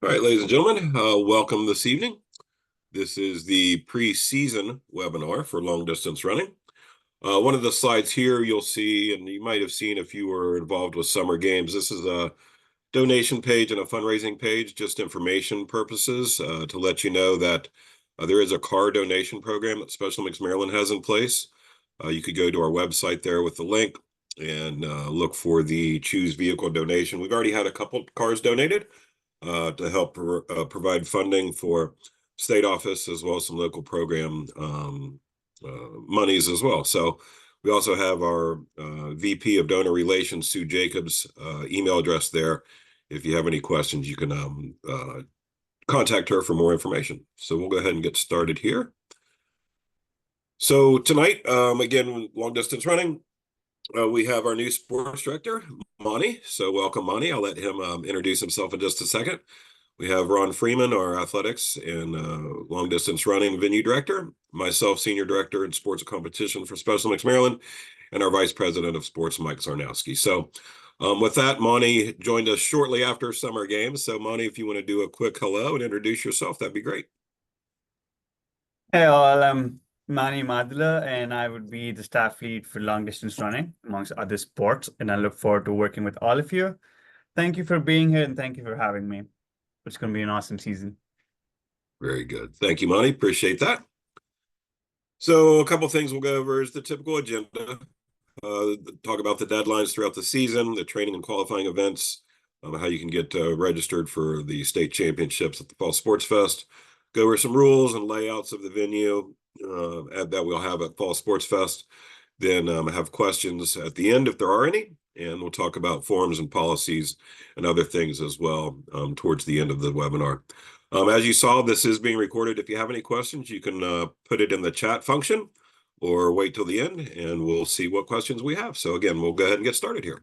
All right, ladies and gentlemen, welcome this evening. This is the preseason webinar for long distance running. One of the slides here you'll see, and you might have seen if you were involved with summer games, this is a donation page and a fundraising page, just information purposes, to let you know that there is a car donation program that Special Olympics Maryland has in place. You could go to our website there with the link and look for the choose vehicle donation. We've already had a couple cars donated to help provide funding for state office as well as some local program monies as well. So we also have our VP of Donor Relations, Sue Jacobs, email address there. If you have any questions, you can contact her for more information. So we'll go ahead and get started here. So tonight, again, long distance running, we have our new sports director, Monty. So welcome, Monty. I'll let him introduce himself in just a second. We have Ron Freeman, our athletics and long distance running venue director, myself, senior director in sports competition for Special Olympics Maryland, and our vice president of sports, Mike Sarnowski. So with that, Monty joined us shortly after summer games. So Monty, if you want to do a quick hello and introduce yourself, that'd be great. Hey all, I'm Manny Madula, and I would be the staff lead for long distance running, amongst other sports. And I look forward to working with all of you. Thank you for being here and thank you for having me. It's going to be an awesome season. Very good. Thank you, Monty. Appreciate that. So a couple of things we'll go over is the typical agenda. Talk about the deadlines throughout the season, the training and qualifying events, how you can get registered for the state championships at the Fall Sports Fest. Go over some rules and layouts of the venue that we'll have at Fall Sports Fest. Then have questions at the end if there are any, and we'll talk about forms and policies and other things as well towards the end of the webinar. As you saw, this is being recorded. If you have any questions, you can put it in the chat function or wait till the end and we'll see what questions we have. So again, we'll go ahead and get started here.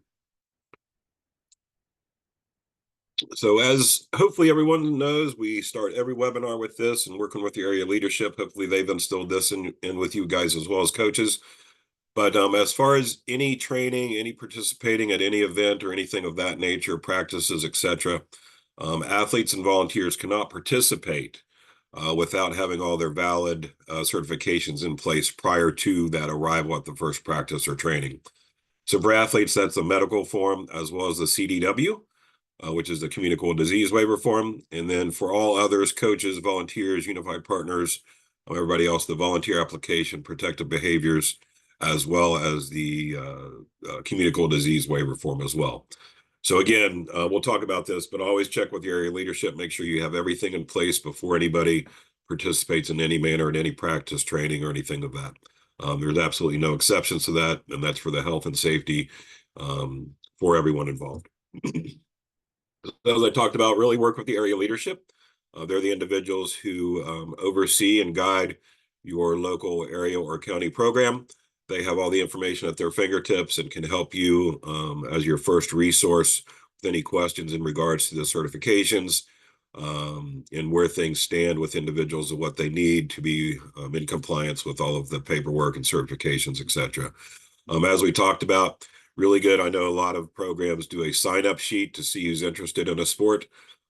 So as hopefully everyone knows, we start every webinar with this and working with the area leadership. Hopefully they've instilled this in with you guys as well as coaches. But as far as any training, any participating at any event or anything of that nature, practices, etc., athletes and volunteers cannot participate without having all their valid certifications in place prior to that arrival at the first practice or training. So for athletes, that's the medical form as well as the CDW, which is the communicable disease waiver form. And then for all others, coaches, volunteers, unified partners, everybody else, the volunteer application, protective behaviors, as well as the communicable disease waiver form as well. So again, we'll talk about this, but always check with your area leadership. Make sure you have everything in place before anybody participates in any manner in any practice, training, or anything of that. There's absolutely no exceptions to that, and that's for the health and safety for everyone involved. As I talked about, really work with the area leadership. They're the individuals who oversee and guide your local area or county program. They have all the information at their fingertips and can help you as your first resource with any questions in regards to the certifications and where things stand with individuals and what they need to be in compliance with all of the paperwork and certifications, etc. As we talked about, really good. I know a lot of programs do a sign-up sheet to see who's interested in a sport.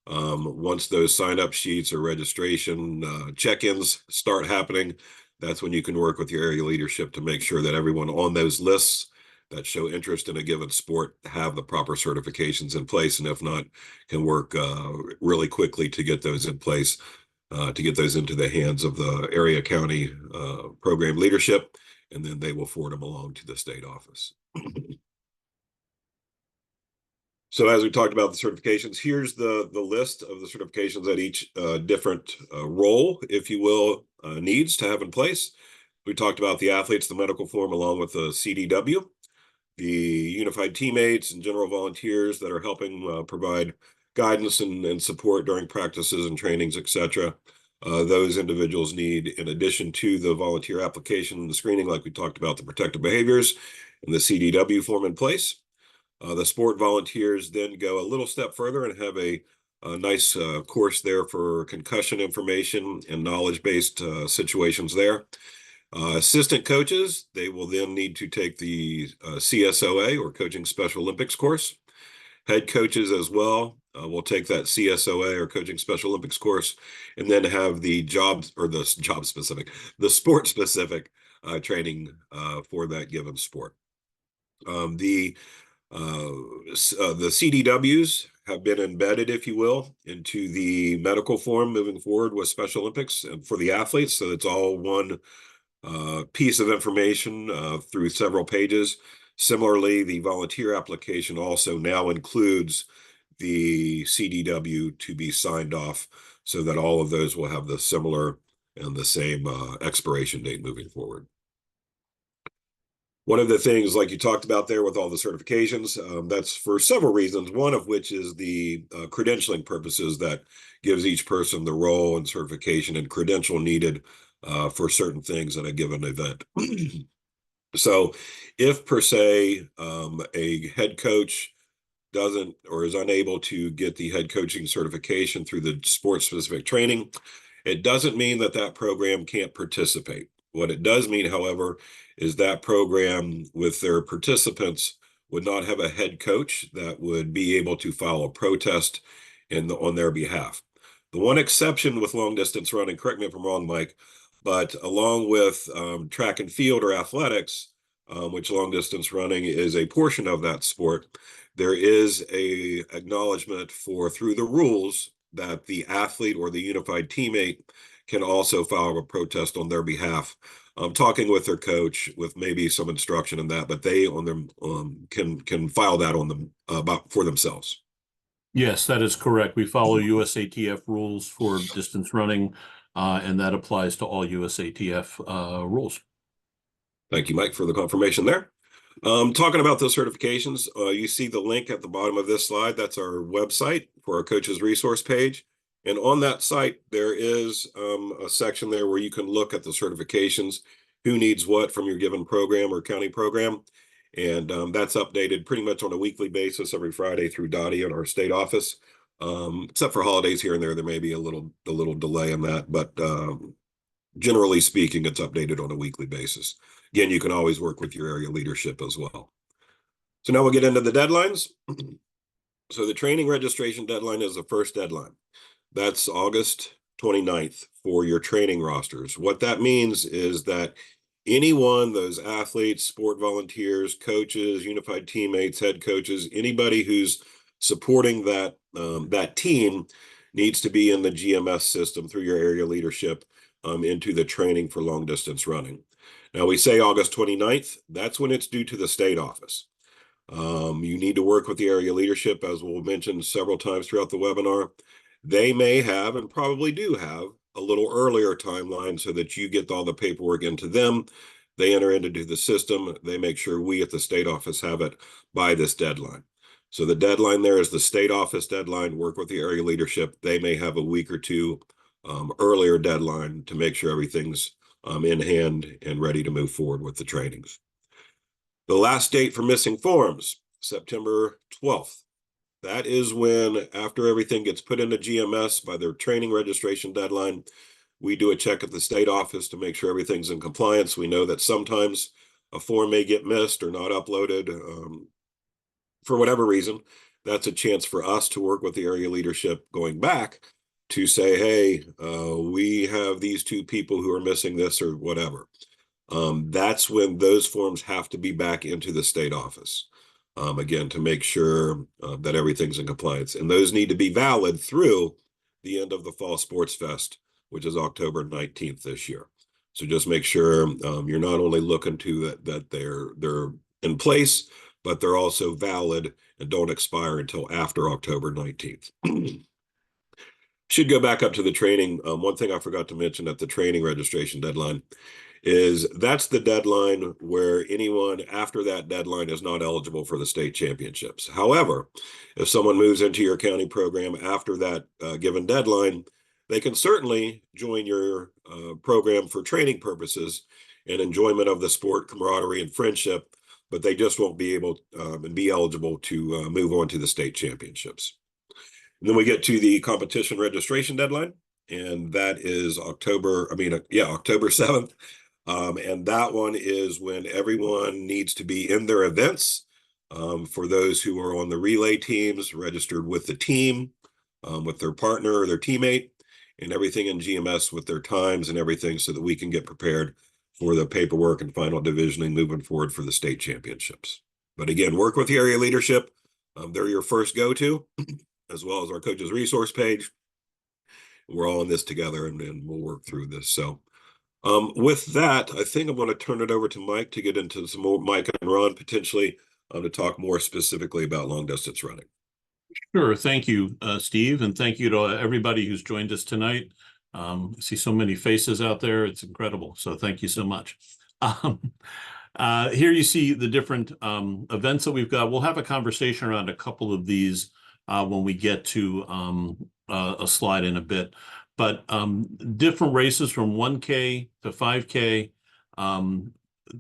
Once those sign-up sheets or registration check-ins start happening, that's when you can work with your area leadership to make sure that everyone on those lists that show interest in a given sport have the proper certifications in place, and if not, can work really quickly to get those in place, to get those into the hands of the area county program leadership, and then they will forward them along to the state office. So as we talked about the certifications, here's the list of the certifications that each different role, if you will, needs to have in place. We talked about the athletes, the medical form, along with the CDW, the unified teammates and general volunteers that are helping provide guidance and support during practices and trainings, etc. Those individuals need, in addition to the volunteer application and the screening, like we talked about, the protective behaviors and the CDW form in place. The sport volunteers then go a little step further and have a nice course there for concussion information and knowledge-based situations there. Assistant coaches, they will then need to take the CSOA or Coaching Special Olympics course. Head coaches as well We'll take that CSOA or Coaching Special Olympics course, and then have the the sport specific training for that given sport. The the CDWs have been embedded, if you will, into the medical form moving forward with Special Olympics and for the athletes. So it's all one piece of information through several pages. Similarly, the volunteer application also now includes the CDW to be signed off so that all of those will have the similar and the same expiration date moving forward. One of the things, like you talked about there with all the certifications, that's for several reasons, one of which is the credentialing purposes that gives each person the role and certification and credential needed for certain things at a given event. So if per se a head coach doesn't or is unable to get the head coaching certification through the sport specific training, it doesn't mean that that program can't participate. What it does mean, however, is that program with their participants would not have a head coach that would be able to file a protest on their behalf. The one exception with long distance running, correct me if I'm wrong, Mike, but along with track and field or athletics, which long distance running is a portion of that sport, there is a acknowledgement for through the rules that the athlete or the unified teammate can also file a protest on their behalf, talking with their coach with maybe some instruction in that, but they on them can file that on them about for themselves. Yes, that is correct. We follow USATF rules for distance running, and that applies to all USATF rules. Thank you, Mike, for the confirmation there. Talking about those certifications, you see the link at the bottom of this slide. That's our website for our coaches resource page. And on that site, there is a section there where you can look at the certifications, who needs what from your given program or county program. And that's updated pretty much on a weekly basis every Friday through Dottie in our state office. Except for holidays here and there may be a little delay in that, but generally speaking, it's updated on a weekly basis. Again, you can always work with your area leadership as well. So now we'll get into the deadlines. So the training registration deadline is the first deadline. That's August 29th for your training rosters. What that means is that anyone, those athletes, sport volunteers, coaches, unified teammates, head coaches, anybody who's supporting that that team needs to be in the GMS system through your area leadership into the training for long distance running. Now we say August 29th, that's when it's due to the state office. You need to work with the area leadership, as we'll mention several times throughout the webinar. They may have and probably do have a little earlier timeline so that you get all the paperwork into them. They enter into the system. They make sure we at the state office have it by this deadline. So the deadline there is the state office deadline. Work with the area leadership. They may have a week or two earlier deadline to make sure everything's in hand and ready to move forward with the trainings. The last date for missing forms, September 12th. That is when, after everything gets put into GMS by their training registration deadline, we do a check at the state office to make sure everything's in compliance. We know that sometimes a form may get missed or not uploaded for whatever reason. That's a chance for us to work with the area leadership going back to say, hey, we have these two people who are missing this or whatever. That's when those forms have to be back into the state office. Again, to make sure that everything's in compliance. And those need to be valid through the end of the Fall Sports Fest, which is October 19th this year. So just make sure you're not only looking to that they're in place, but they're also valid and don't expire until after October 19th. Should go back up to the training. One thing I forgot to mention at the training registration deadline is that's the deadline where anyone after that deadline is not eligible for the state championships. However, if someone moves into your county program after that given deadline, they can certainly join your program for training purposes and enjoyment of the sport, camaraderie, and friendship, but they just won't be able and be eligible to move on to the state championships. And then we get to the competition registration deadline, and that is October 7th. And that one is when everyone needs to be in their events For those who are on the relay teams, registered with the team, with their partner or their teammate, and everything in GMS with their times and everything so that we can get prepared for the paperwork and final divisioning moving forward for the state championships. But again, work with the area leadership. They're your first go-to, as well as our coaches resource page. We're all in this together, and we'll work through this. So with that, I think I'm going to turn it over to Mike to get into some more, Mike and Ron potentially, to talk more specifically about long distance running. Sure. Thank you, Steve, and thank you to everybody who's joined us tonight. I see so many faces out there. It's incredible. So thank you so much. Here you see the different events that we've got. We'll have a conversation around a couple of these when we get to a slide in a bit. But different races from 1K to 5K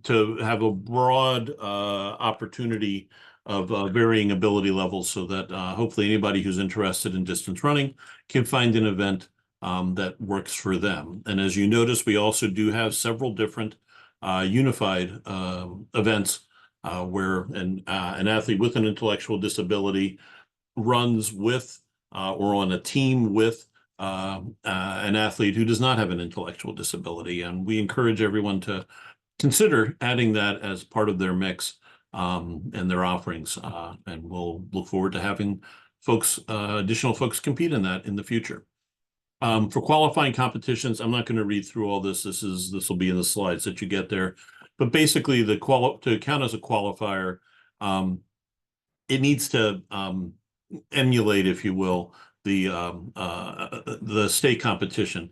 to have a broad opportunity of varying ability levels so that hopefully anybody who's interested in distance running can find an event that works for them. And as you notice, we also do have several different unified events where an athlete with an intellectual disability runs with or on a team with an athlete who does not have an intellectual disability. And we encourage everyone to consider adding that as part of their mix and their offerings. And we'll look forward to having folks, additional folks compete in that in the future. For qualifying competitions, I'm not going to read through all this. This will be in the slides that you get there. But basically, to count as a qualifier, it needs to emulate, if you will, the state competition.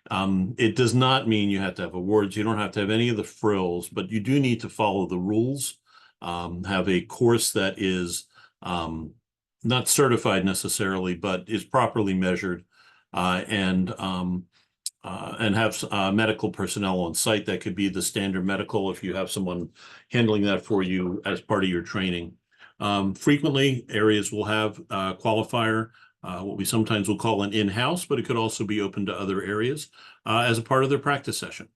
It does not mean you have to have awards. You don't have to have any of the frills, but you do need to follow the rules. Have a course that is not certified necessarily, but is properly measured, and have medical personnel on site. That could be the standard medical if you have someone handling that for you as part of your training. Frequently, areas will have qualifier, what we sometimes will call an in-house, but it could also be open to other areas as a part of their practice session.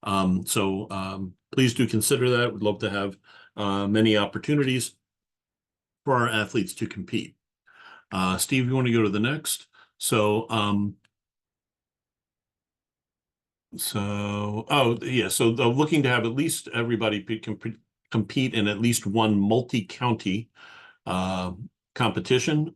Please do consider that. We'd love to have many opportunities for our athletes to compete. Steve, you want to go to the next? So looking to have at least everybody compete in at least one multi-county competition.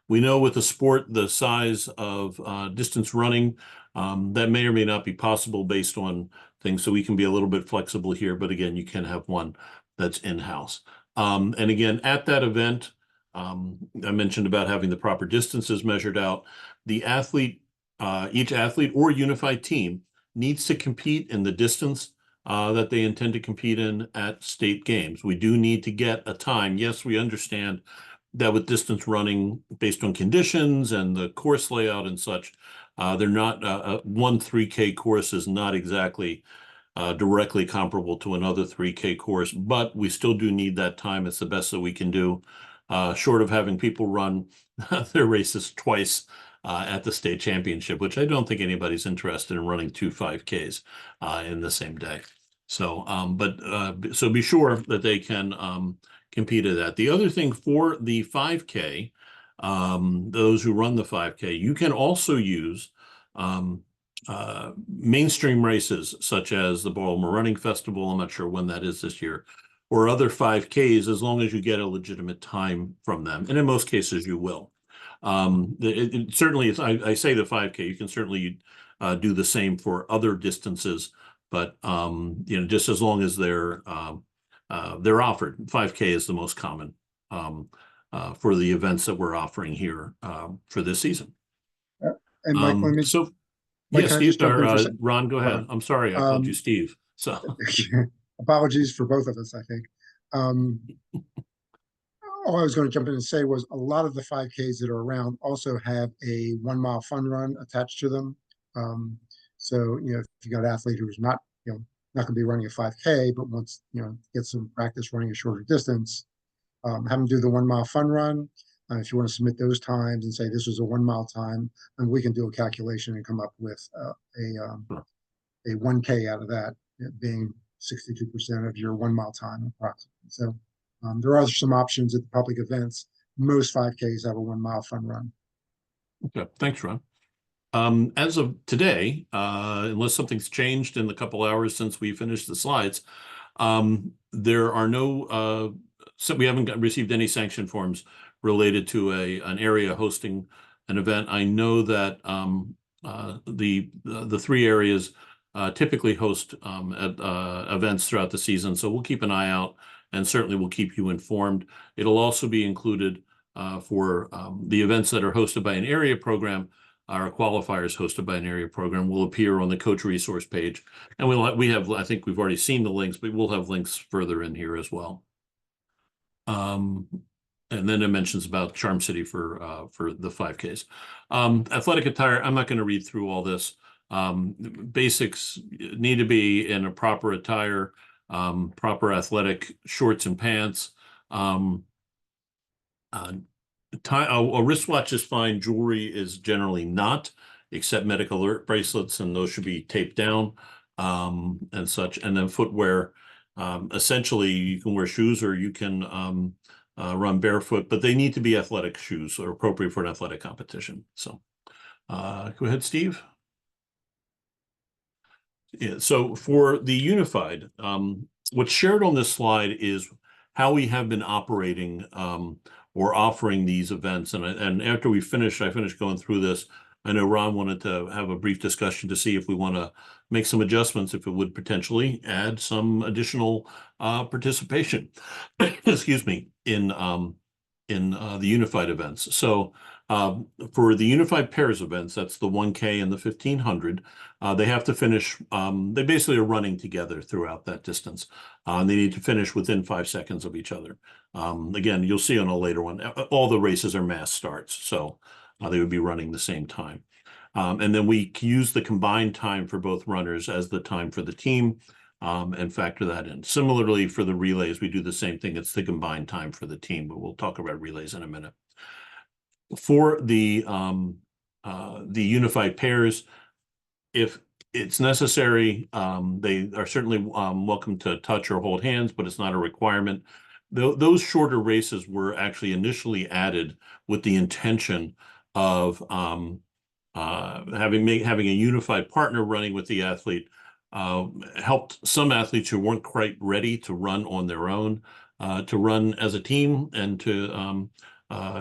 We know with a sport the size of distance running, that may or may not be possible based on things, so we can be a little bit flexible here, but again, you can have one that's in-house. And again, at that event, I mentioned about having the proper distances measured out. The athlete, each athlete or unified team needs to compete in the distance that they intend to compete in at state games. We do need to get a time. Yes, we understand that with distance running, based on conditions and the course layout and such, they're not, one 3K course is not exactly directly comparable to another 3K course, but we still do need that time. It's the best that we can do, short of having people run their races twice at the state championship, which I don't think anybody's interested in running 2 5Ks in the same day. So, so be sure that they can compete at that. The other thing for the 5K, those who run the 5K, you can also use mainstream races such as the Baltimore Running Festival. I'm not sure when that is this year, or other 5Ks, as long as you get a legitimate time from them. And in most cases, you will. Certainly, I say the 5K, you can certainly do the same for other distances, but just as long as they're offered. 5K is the most common for the events that we're offering here for this season. And Mike, let me. So, Mike, yes, Steve, Ron, go ahead. I'm sorry, I called you Steve. So, apologies for both of us, I think. All I was going to jump in and say was a lot of the 5Ks that are around also have a 1 mile fun run attached to them. So, if you got an athlete who's not going to be running a 5K, but wants, get some practice running a shorter distance, have them do the 1 mile fun run. If you want to submit those times and say this was a 1 mile time, and we can do a calculation and come up with a 1K out of that, being 62% of your 1 mile time approximately. So There are some options at the public events. Most 5Ks have a 1 mile fun run. Okay, thanks, Ron. As of today, unless something's changed in the couple hours since we finished the slides, there are no, so we haven't received any sanction forms related to an area hosting an event. I know that the 3 areas typically host at events throughout the season, so we'll keep an eye out and certainly we'll keep you informed. It'll also be included for the events that are hosted by an area program. Our qualifiers hosted by an area program will appear on the coach resource page. And we have, I think we've already seen the links, but we'll have links further in here as well. And then it mentions about Charm City for the 5Ks. Athletic attire, I'm not going to read through all this. Basics need to be in a proper attire, proper athletic shorts and pants. A wristwatch is fine. Jewelry is generally not, except medical alert bracelets, and those should be taped down and such. And then footwear, essentially, you can wear shoes or you can run barefoot, but they need to be athletic shoes or appropriate for an athletic competition. So go ahead, Steve. Yeah, so for the unified, what's shared on this slide is how we have been operating or offering these events. And after I finished going through this, I know Ron wanted to have a brief discussion to see if we want to make some adjustments, if it would potentially add some additional participation, excuse me, in the unified events. So for the unified pairs events, that's the 1K and the 1500, they have to finish, they basically are running together throughout that distance. And they need to finish within 5 seconds of each other. Again, you'll see on a later one, all the races are mass starts, so they would be running the same time. And then we use the combined time for both runners as the time for the team and factor that in. Similarly, for the relays, we do the same thing. It's the combined time for the team, but we'll talk about relays in a minute. For the unified pairs, if it's necessary, they are certainly welcome to touch or hold hands, but it's not a requirement. Those shorter races were actually initially added with the intention of having a unified partner running with the athlete. Helped some athletes who weren't quite ready to run on their own to run as a team and to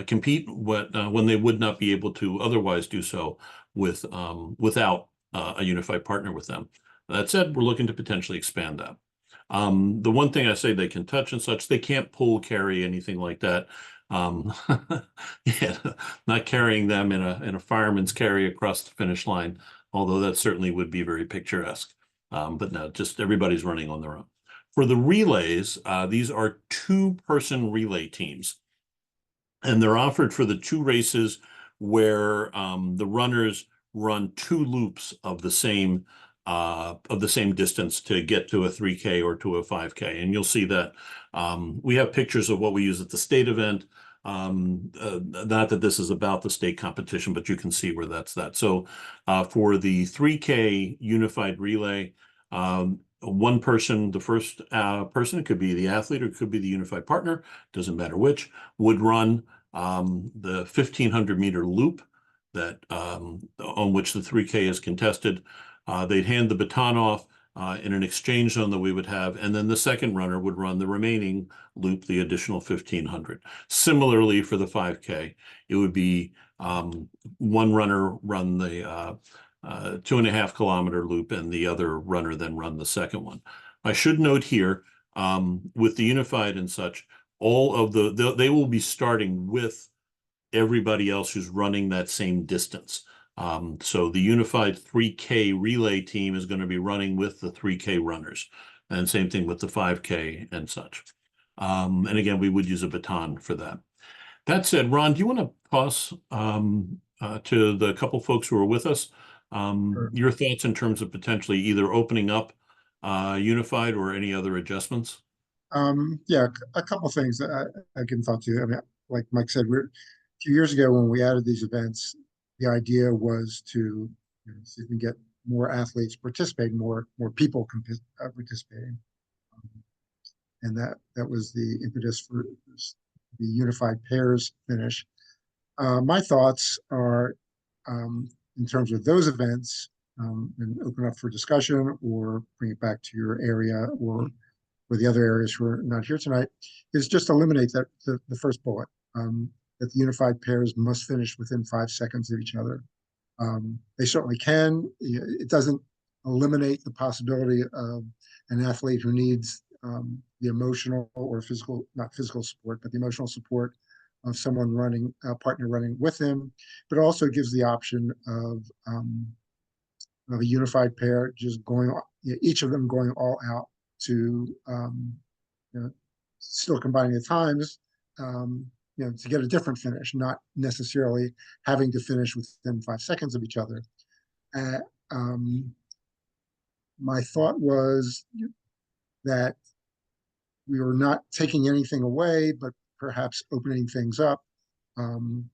compete when they would not be able to otherwise do so without a unified partner with them. That said, we're looking to potentially expand that. The one thing I say they can touch and such, they can't pull, carry, anything like that. Yeah, not carrying them in a fireman's carry across the finish line, although that certainly would be very picturesque. But no, just everybody's running on their own. For the relays, these are 2-person relay teams. And they're offered for the 2 races where the runners run 2 loops of the same distance to get to a 3K or to a 5K. And you'll see that we have pictures of what we use at the state event. Not that this is about the state competition, but you can see where that's that. So for the 3K unified relay, one person, the first person, it could be the athlete or it could be the unified partner, doesn't matter which, would run the 1500-meter loop that on which the 3K is contested. They'd hand the baton off in an exchange zone that we would have, and then the second runner would run the remaining loop, the additional 1500. Similarly, for the 5K, it would be one runner run the 2.5 kilometer loop and the other runner then run the second one. I should note here, with the unified and such, all of they will be starting with everybody else who's running that same distance. So the unified 3K relay team is going to be running with the 3K runners, and same thing with the 5K and such. And again, we would use a baton for that. That said, Ron, do you want to toss to the couple folks who are with us Sure. your thoughts in terms of potentially either opening up unified or any other adjustments? Yeah, a couple things that I can thought to. I mean, like Mike said, a few years ago when we added these events, the idea was to see if we can get more athletes participating, more people participating. and that was the impetus for the unified pairs finish. My thoughts are, in terms of those events, and open up for discussion or bring it back to your area or the other areas who are not here tonight, is just eliminate that the first bullet, that the unified pairs must finish within 5 seconds of each other. They certainly can. It doesn't eliminate the possibility of an athlete who needs the emotional or physical, not physical support, but the emotional support of someone running, a partner running with him, but also gives the option of a unified pair just going, each of them going all out to, still combining the times, to get a different finish, not necessarily having to finish within 5 seconds of each other. My thought was that we were not taking anything away, but perhaps opening things up. And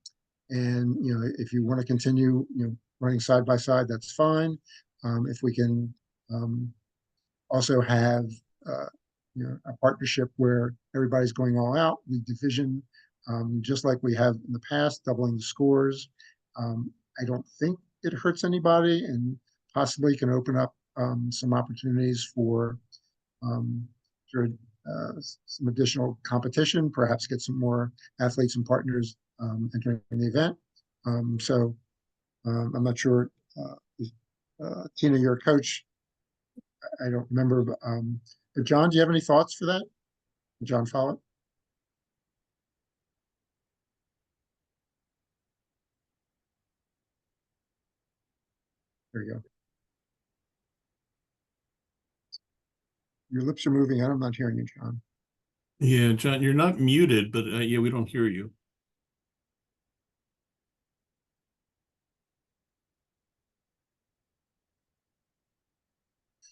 if you want to continue, running side by side, that's fine. If we can also have a partnership where everybody's going all out, we division, just like we have in the past, doubling the scores. I don't think it hurts anybody, and possibly can open up some opportunities for some additional competition, perhaps get some more athletes and partners entering the event. I'm not sure, Tina, you're a coach. I don't remember, but John, do you have any thoughts for that? John Follett? There you go. Your lips are moving, and I'm not hearing you, John. Yeah, John, you're not muted, but yeah, we don't hear you.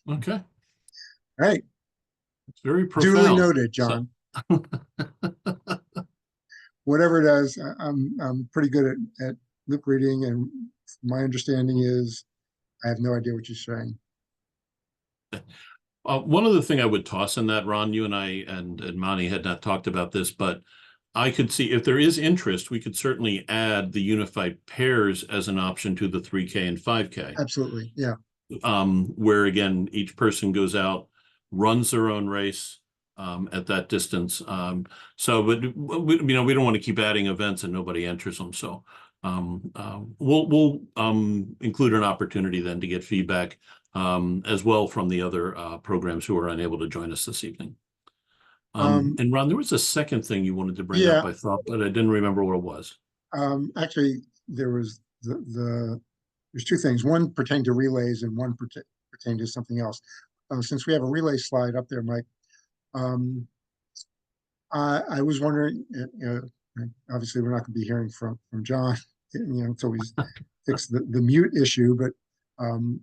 Okay. All right. It's very profound. Duly noted, John. Whatever it is, I'm pretty good at lip reading, and my understanding is I have no idea what you're saying. One other thing I would toss in that, Ron, you and I and Mani had not talked about this, but I could see if there is interest, we could certainly add the unified pairs as an option to the 3K and 5K. Absolutely, yeah. Where again, each person goes out, runs their own race at that distance. But we don't want to keep adding events and nobody enters them. So we'll include an opportunity then to get feedback as well from the other programs who are unable to join us this evening. And Ron, there was a second thing you wanted to bring up, I thought, but I didn't remember what it was. Actually, there was there's two things. One pertained to relays and one pertained to something else. Since we have a relay slide up there, Mike, I was wondering, obviously we're not going to be hearing from John, until we fix the mute issue, but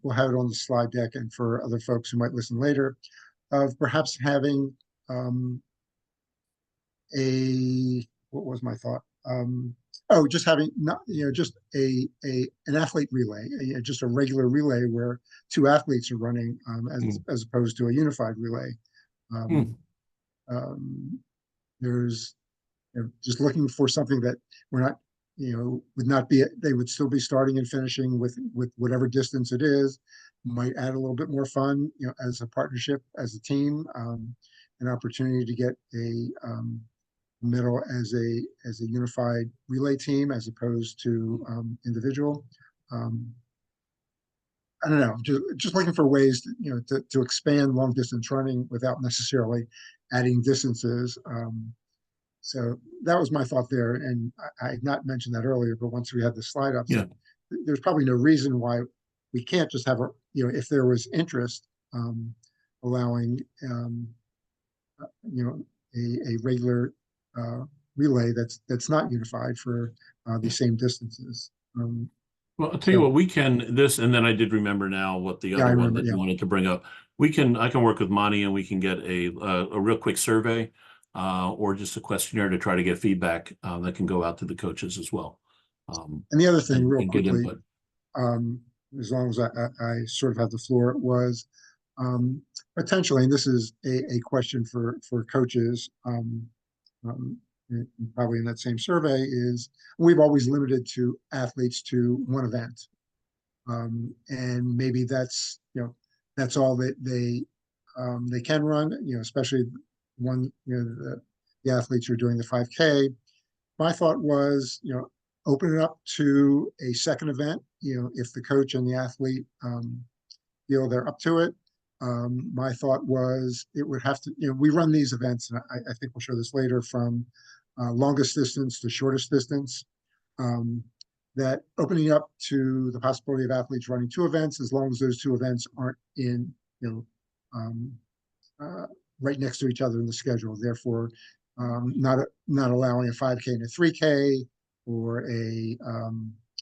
we'll have it on the slide deck, and for other folks who might listen later, of perhaps having what was my thought? Just having just an athlete relay, just a regular relay where two athletes are running, as opposed to a unified relay. There's just looking for something that we're not, would not be, they would still be starting and finishing with whatever distance it is. Might add a little bit more fun, as a partnership, as a team, an opportunity to get a middle as a unified relay team as opposed to individual. I don't know, just looking for ways to expand long distance running without necessarily adding distances. So that was my thought there, and I had not mentioned that earlier, but once we had the slide up, there's probably no reason why we can't just have if there was interest, allowing a regular relay that's not unified for the same distances. Well, I'll tell you what, we can and then I did remember now what the other one that you wanted to bring up. I can work with Monty, and we can get a real quick survey or just a questionnaire to try to get feedback that can go out to the coaches as well. And the other thing, real quickly, as long as I sort of have the floor, was potentially, and this is a question for coaches, probably in that same survey, is we've always limited to athletes to one event. And maybe that's, that's all that they can run, especially one, the athletes who are doing the 5K. My thought was, open it up to a second event, if the coach and the athlete feel they're up to it. My thought was it would have to, we run these events, and I think we'll show this later, from longest distance to shortest distance. That opening up to the possibility of athletes running 2 events, as long as those 2 events aren't in, right next to each other in the schedule. Therefore, not allowing a 5K and a 3K, or a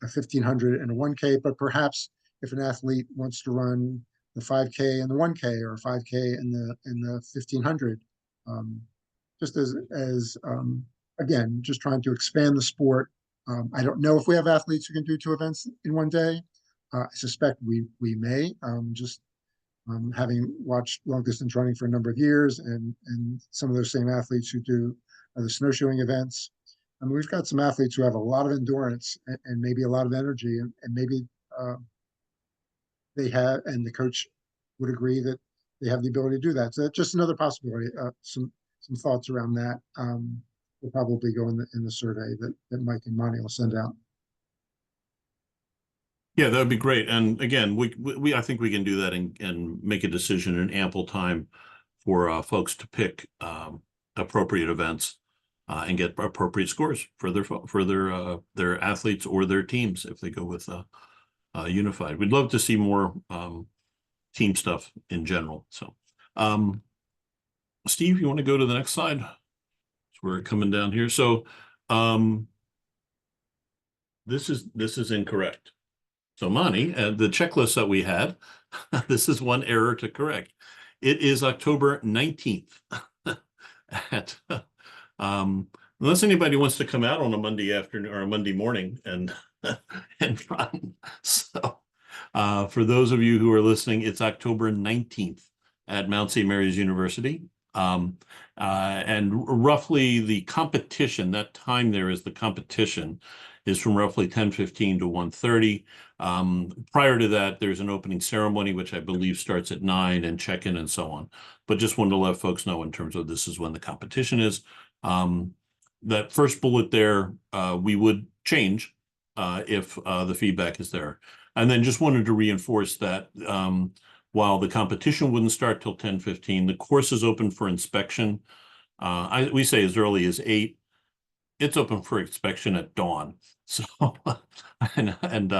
1500 and a 1K, but perhaps if an athlete wants to run the 5K and the 1K, or 5K and the 1500, just as again, just trying to expand the sport. I don't know if we have athletes who can do 2 events in one day. I suspect we may, just having watched long distance running for a number of years, and some of those same athletes who do the snowshoeing events. I mean, we've got some athletes who have a lot of endurance and maybe a lot of energy, and maybe they have, and the coach would agree that they have the ability to do that. So that's just another possibility. Some thoughts around that will probably go in the survey that Mike and Monty will send out. Yeah, that would be great. And again, I think we can do that and make a decision in ample time for folks to pick appropriate events and get appropriate scores for their athletes or their teams if they go with unified. We'd love to see more team stuff in general. So, Steve, you want to go to the next slide? So we're coming down here. So, this is incorrect. So, Monty, the checklist that we had, this is one error to correct. It is October 19th. At unless anybody wants to come out on a Monday afternoon or a Monday morning and run. So, for those of you who are listening, it's October 19th at Mount St. Mary's University. And roughly the competition, that time there is the competition, is from roughly 10:15 to 1:30. Prior to that, there's an opening ceremony, which I believe starts at 9, and check-in and so on. But just wanted to let folks know in terms of this is when the competition is. That first bullet there, we would change if the feedback is there. And then just wanted to reinforce that while the competition wouldn't start till 10:15, the course is open for inspection. We say as early as 8. It's open for inspection at dawn. So and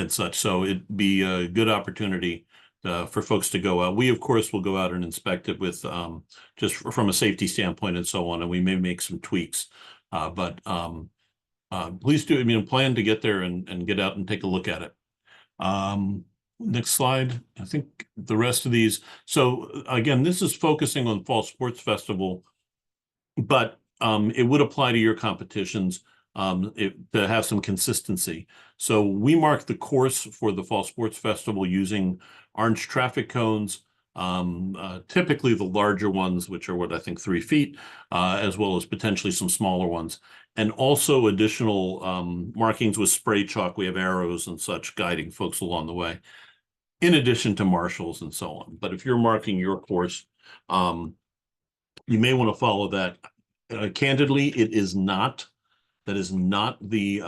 such. So it'd be a good opportunity for folks to go out. We of course will go out and inspect it with just from a safety standpoint and so on, and we may make some tweaks. But please do. I mean, plan to get there and get out and take a look at it. Next slide. I think the rest of these. So again, this is focusing on Fall Sports Festival, but it would apply to your competitions to have some consistency. So we mark the course for the Fall Sports Festival using orange traffic cones, typically the larger ones, which are what I think 3 feet, as well as potentially some smaller ones, and also additional markings with spray chalk. We have arrows and such guiding folks along the way, in addition to marshals and so on. But if you're marking your course, you may want to follow that. Candidly, that is not the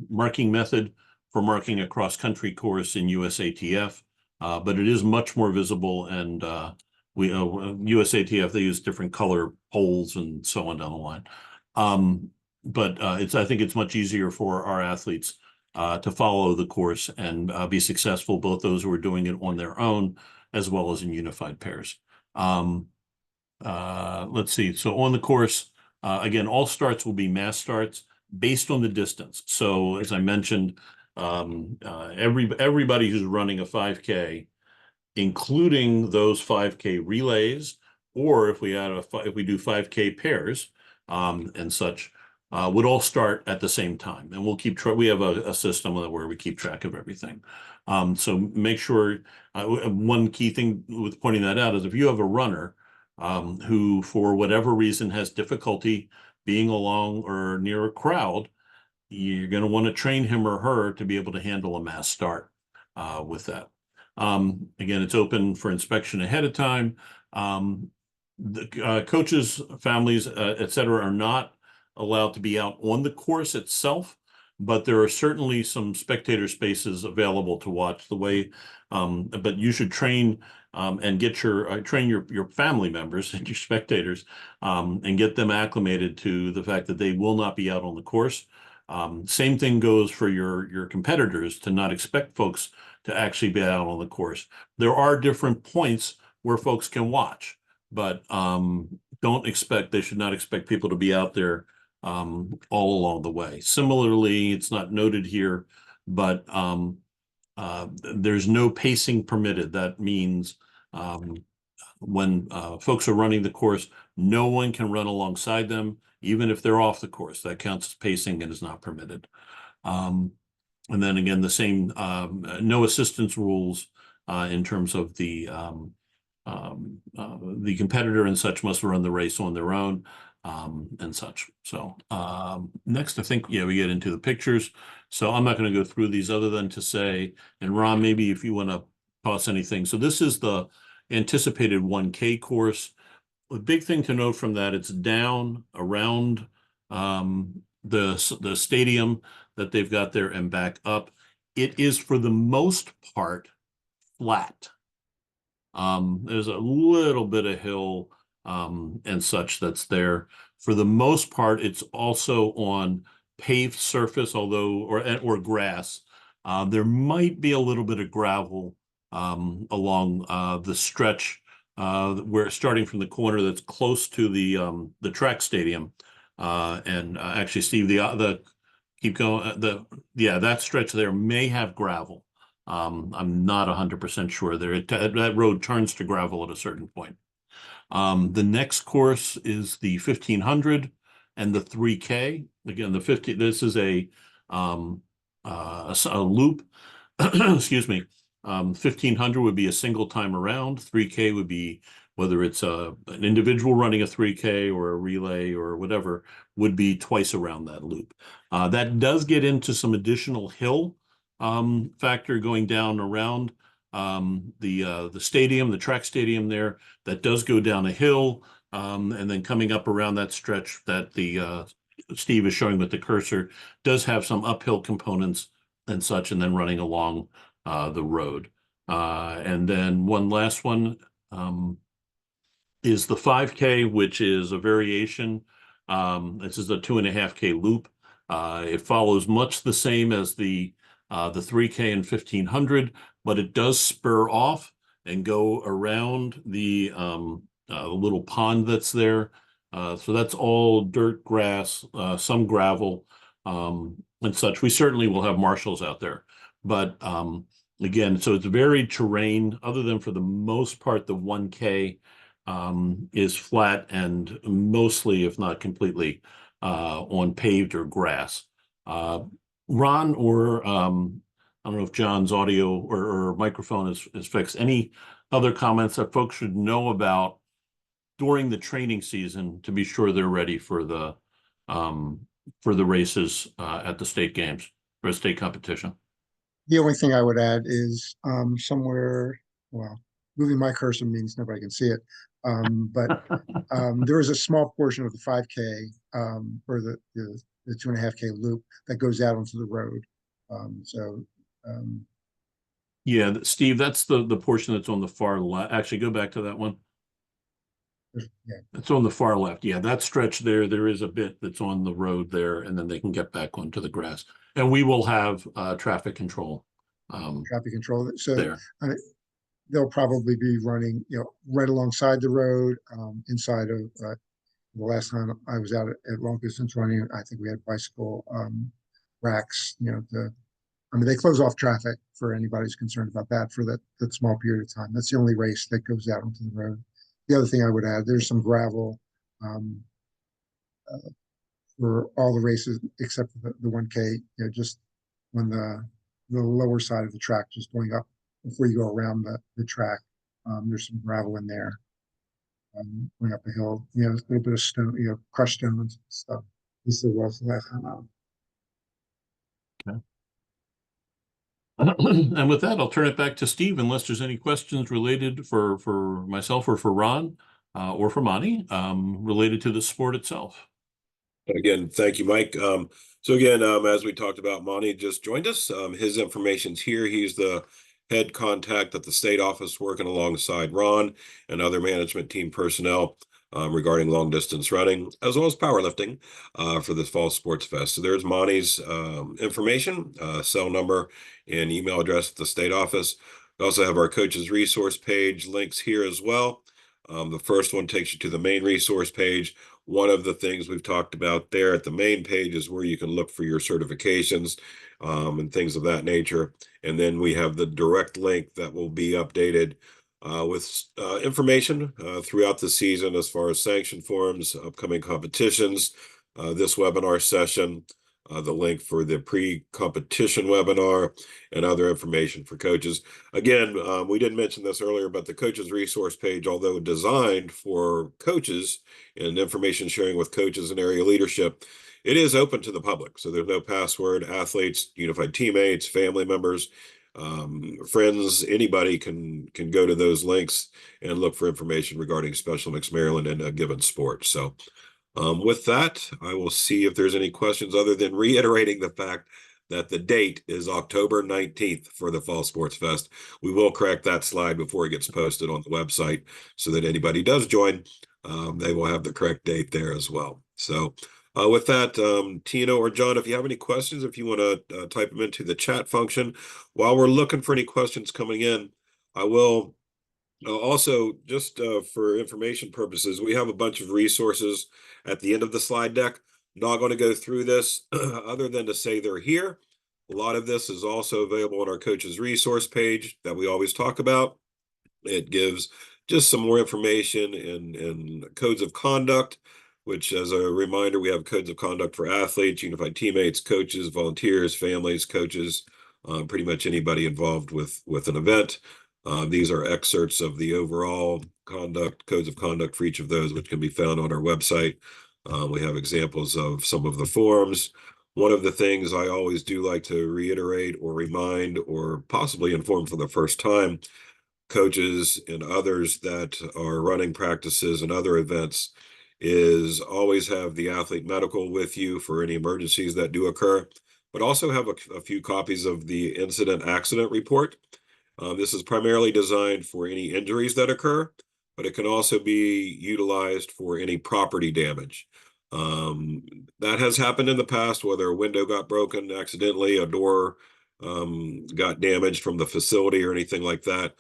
marking method for marking a cross-country course in USATF, but it is much more visible, and USATF, they use different color poles and so on down the line. But I think it's much easier for our athletes to follow the course and be successful, both those who are doing it on their own as well as in unified pairs. Let's see. So on the course, again, all starts will be mass starts based on the distance. So as I mentioned, everybody who's running a 5K, including those 5K relays, or if we do 5K pairs and such, would all start at the same time. And we'll keep track. We have a system where we keep track of everything. So make sure, one key thing with pointing that out is if you have a runner who, for whatever reason, has difficulty being along or near a crowd, you're going to want to train him or her to be able to handle a mass start with that. Again, it's open for inspection ahead of time. The coaches, families, et cetera, are not allowed to be out on the course itself, but there are certainly some spectator spaces available to watch the way. But you should train and get train your family members and your spectators and get them acclimated to the fact that they will not be out on the course. Same thing goes for your competitors, to not expect folks to actually be out on the course. There are different points where folks can watch, but they should not expect people to be out there all along the way. Similarly, it's not noted here, but there's no pacing permitted. That means when folks are running the course, no one can run alongside them, even if they're off the course. That counts as pacing and is not permitted. And then again, the same no assistance rules in terms of the competitor and such must run the race on their own and such. So next, I think, yeah, we get into the pictures. So I'm not going to go through these other than to say, and Ron, maybe if you want to toss anything. So this is the anticipated 1K course. The big thing to note from that, it's down around the stadium that they've got there and back up. It is for the most part flat. There's a little bit of hill and such that's there. For the most part, it's also on paved surface, or grass. There might be a little bit of gravel along the stretch where starting from the corner that's close to the track stadium. And actually, Steve, keep going. That stretch there may have gravel. I'm not 100% sure there. That road turns to gravel at a certain point. The next course is the 1500 and the 3K. Again, this is a loop. Excuse me. 1500 would be a single time around. 3K would be, whether it's an individual running a 3K or a relay or whatever, would be twice around that loop. That does get into some additional hill factor going down around the stadium, the track stadium there. That does go down a hill, and then coming up around that stretch that Steve is showing with the cursor does have some uphill components and such, and then running along the road. And then one last one is the 5K, which is a variation. This is a 2.5K loop. It follows much the same as the 3K and 1500, but it does spur off and go around the little pond that's there. So that's all dirt, grass, some gravel, and such. We certainly will have marshals out there, but again, so it's varied terrain. Other than for the most part, the 1K is flat and mostly, if not completely, on paved or grass. Ron, or I don't know if John's audio or microphone is fixed. Any other comments that folks should know about during the training season to be sure they're ready for the races at the state games or state competition? The only thing I would add is somewhere, well, moving my cursor means nobody can see it. But there is a small portion of the 5K or the 2.5K loop that goes out onto the road. Yeah, Steve, that's the portion that's on the far left. Actually, go back to that one. Yeah. It's on the far left. Yeah, that stretch there is a bit that's on the road there, and then they can get back onto the grass. And we will have traffic control. Traffic control. So there. They'll probably be running, right alongside the road, inside of the last time I was out at long distance running, I think we had bicycle racks, they close off traffic for anybody who's concerned about that for that small period of time. That's the only race that goes out onto the road. The other thing I would add, there's some gravel for all the races except for the 1K, you know, just on the lower side of the track, just going up before you go around the track. There's some gravel in there. Going up a hill, you know, a little bit of stone, you know, crushed stones and stuff. This is the last time out. And with that, I'll turn it back to Steve, unless there's any questions related for myself or for Ron or for Monty related to the sport itself. Again, thank you, Mike. So again, as we talked about, Monty just joined us. His information's here. He's the head contact at the state office, working alongside Ron and other management team personnel regarding long distance running, as well as powerlifting for this Fall Sports Fest. So there's Monty's information, cell number, and email address at the state office. We also have our coaches resource page links here as well. The first one takes you to the main resource page. One of the things we've talked about there at the main page is where you can look for your certifications and things of that nature. And then we have the direct link that will be updated with information throughout the season as far as sanction forms, upcoming competitions, this webinar session, the link for the pre-competition webinar, and other information for coaches. Again, we didn't mention this earlier, but the coaches resource page, although designed for coaches and information sharing with coaches and area leadership, it is open to the public. So there's no password. Athletes, unified teammates, family members, friends, anybody can go to those links and look for information regarding Special Mixed Maryland and a given sport. So with that, I will see if there's any questions other than reiterating the fact that the date is October 19th for the Fall Sports Fest. We will correct that slide before it gets posted on the website so that anybody does join, they will have the correct date there as well. So with that, Tino or John, if you have any questions, if you want to type them into the chat function. While we're looking for any questions coming in, I will also, just for information purposes, we have a bunch of resources at the end of the slide deck. Not going to go through this other than to say they're here. A lot of this is also available on our coaches resource page that we always talk about. It gives just some more information and codes of conduct, which, as a reminder, we have codes of conduct for athletes, unified teammates, coaches, volunteers, families, coaches, pretty much anybody involved with an event. These are excerpts of the overall codes of conduct for each of those, which can be found on our website. We have examples of some of the forms. One of the things I always do like to reiterate or remind or possibly inform for the first time coaches and others that are running practices and other events is always have the athlete medical with you for any emergencies that do occur, but also have a few copies of the incident accident report. This is primarily designed for any injuries that occur, but it can also be utilized for any property damage. That has happened in the past, whether a window got broken accidentally, a door got damaged from the facility or anything like that.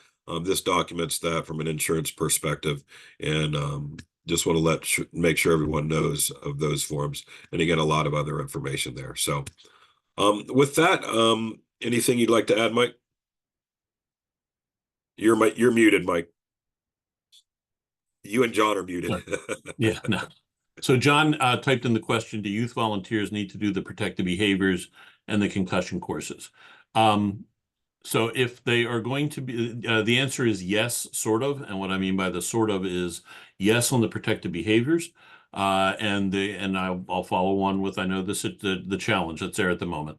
This documents that from an insurance perspective, and just want to make sure everyone knows of those forms. And again, a lot of other information there. So with that, anything you'd like to add, Mike? You're muted, Mike. You and John are muted. Yeah, no. So John typed in the question, do youth volunteers need to do the protective behaviors and the concussion courses? So if they are going to be, the answer is yes, sort of. And what I mean by the sort of is yes on the protective behaviors. And I'll follow on with, I know this is the challenge that's there at the moment.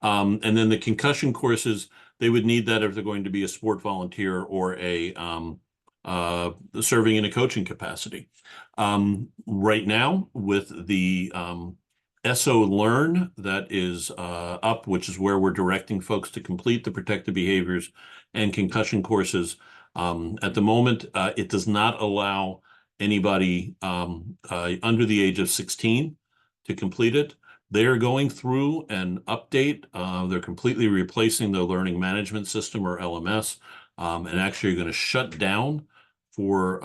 And then the concussion courses, they would need that if they're going to be a sport volunteer or a serving in a coaching capacity. Right now with the SO Learn that is up, which is where we're directing folks to complete the protective behaviors and concussion courses. At the moment, it does not allow anybody under the age of 16 to complete it. They are going through an update. They're completely replacing the learning management system, or LMS, and actually are going to shut down for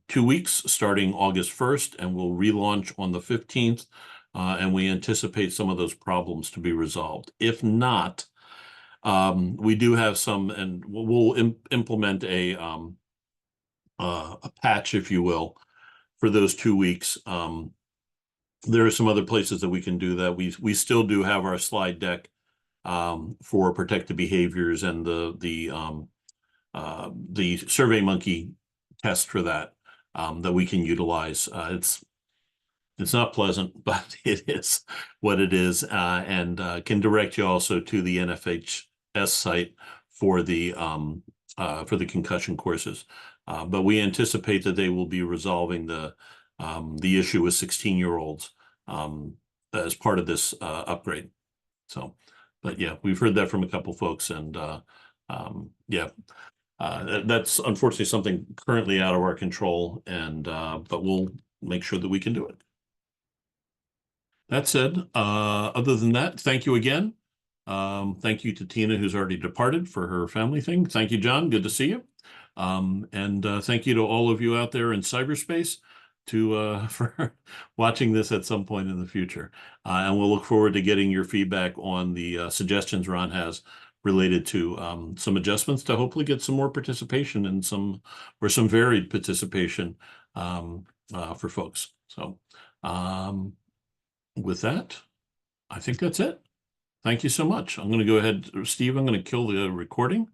2 weeks starting August 1st, and we'll relaunch on the 15th. And we anticipate some of those problems to be resolved. If not, we do have some, and we'll implement a patch, if you will, for those 2 weeks there are some other places that we can do that. We still do have our slide deck for protective behaviors and the Survey Monkey test for that that we can utilize. It's not pleasant, but it is what it is, and can direct you also to the NFHS site for the concussion courses. But we anticipate that they will be resolving the issue with 16-year-olds as part of this upgrade. So, but yeah, we've heard that from a couple folks, and yeah, that's unfortunately something currently out of our control, and but we'll make sure that we can do it. That said, other than that, thank you again. Thank you to Tina, who's already departed, for her family thing. Thank you, John. Good to see you. And thank you to all of you out there in cyberspace for watching this at some point in the future. And we'll look forward to getting your feedback on the suggestions Ron has related to some adjustments to hopefully get some more participation and some varied participation for folks. So with that, I think that's it. Thank you so much. I'm going to go ahead, Steve, I'm going to kill the recording.